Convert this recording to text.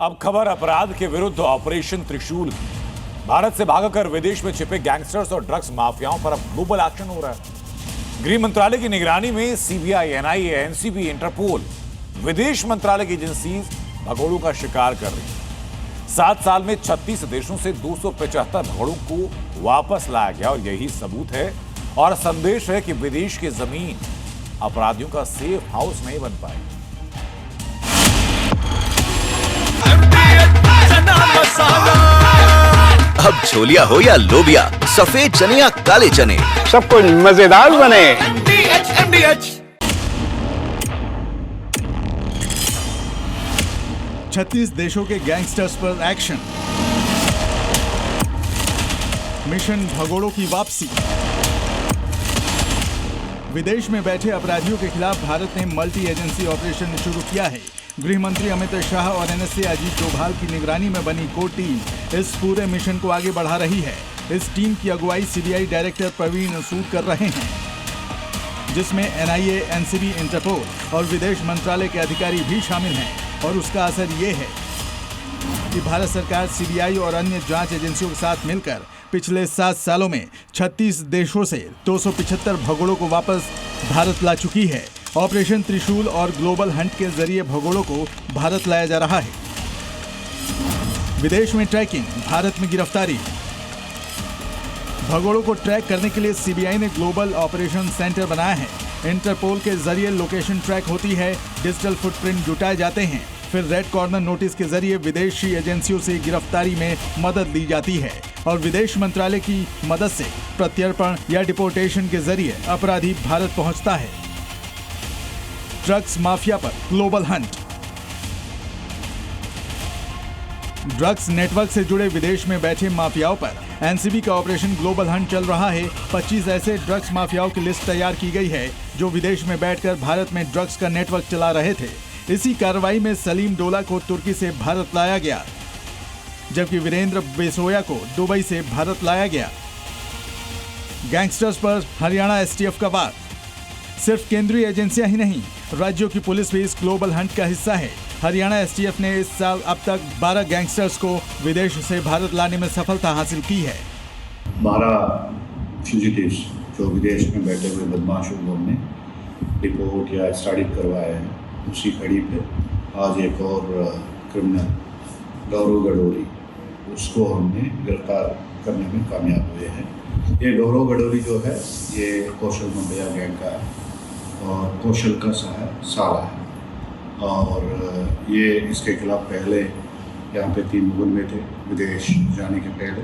अब खबर अपराध के विरुद्ध ऑपरेशन त्रिशूल की। भारत से भागकर विदेश में छिपे गैंगस्टर्स और ड्रग्स माफियाओं पर अब ग्लोबल एक्शन हो रहा है। गृह मंत्रालय की निगरानी में सीबीआई, एनआईए, एनसीबी, इंटरपोल, विदेश मंत्रालय की एजेंसी भगोड़ों का शिकार कर रही है। 7 साल में 36 देशों से 275 भगोड़ों को वापस लाया गया और यही सबूत है और संदेश है कि विदेश की जमीन अपराधियों का सेफ हाउस नहीं बन पाए। अब छोलिया हो या लोबिया, सफेद चने या काले चने, सब कुछ मजेदार बने। MDH 36 देशों के गैंगस्टर्स पर एक्शन, मिशन भगोड़ों की वापसी। विदेश में बैठे अपराधियों के खिलाफ भारत ने मल्टी एजेंसी ऑपरेशन शुरू किया है। गृह मंत्री अमित शाह और एनएसए अजीत डोभाल की निगरानी में बनी कोर टीम इस पूरे मिशन को आगे बढ़ा रही है। इस टीम की अगुवाई सीबीआई डायरेक्टर प्रवीण सूद कर रहे हैं, जिसमें एनआईए, एनसीबी, इंटरपोल और विदेश मंत्रालय के अधिकारी भी शामिल हैं। और उसका असर ये है कि भारत सरकार सीबीआई और अन्य जांच एजेंसियों के साथ मिलकर पिछले 7 सालों में 36 देशों से 275 भगोड़ों को वापस भारत ला चुकी है। ऑपरेशन त्रिशूल और ग्लोबल हंट के जरिए भगोड़ों को भारत लाया जा रहा है। विदेश में ट्रैकिंग, भारत में गिरफ्तारी। भगोड़ों को ट्रैक करने के लिए सीबीआई ने ग्लोबल ऑपरेशन सेंटर बनाया है। इंटरपोल के जरिए लोकेशन ट्रैक होती है, डिजिटल फुटप्रिंट जुटाए जाते हैं, फिर रेड कॉर्नर नोटिस के जरिए विदेशी एजेंसियों से गिरफ्तारी में मदद ली जाती है और विदेश मंत्रालय की मदद से प्रत्यर्पण या डिपोर्टेशन के जरिए अपराधी भारत पहुंचता है। ड्रग्स माफिया पर ग्लोबल हंट। ड्रग्स नेटवर्क से जुड़े विदेश में बैठे माफियाओं पर एनसीबी का ऑपरेशन ग्लोबल हंट चल रहा है। 25 ऐसे ड्रग्स माफियाओं की लिस्ट तैयार की गई है जो विदेश में बैठकर भारत में ड्रग्स का नेटवर्क चला रहे थे। इसी कार्रवाई में सलीम डोला को तुर्की से भारत लाया गया, जबकि वीरेंद्र बेसोया को दुबई से भारत लाया गया। गैंगस्टर्स पर हरियाणा एसटीएफ का वार। सिर्फ केंद्रीय एजेंसियां ही नहीं, राज्यों की पुलिस भी इस ग्लोबल हंट का हिस्सा है। हरियाणा एसटीएफ ने इस साल अब तक 12 गैंगस्टर्स को विदेश से भारत लाने में सफलता हासिल की है। 12 फ्यूजिटिव्स जो विदेश में बैठे हुए बदमाशों को हमने रिपोर्ट या एक्स्ट्राडिट करवाया है। उसी कड़ी पे आज एक और क्रिमिनल गौरव गडोरी, उसको हमने गिरफ्तार करने में कामयाब हुए हैं। ये गौरव गडोरी जो है ये कौशल मुंडिया गैंग का है और कौशल का साला है और ये इसके खिलाफ पहले यहाँ पे 3 मुकदमे थे विदेश जाने के पहले।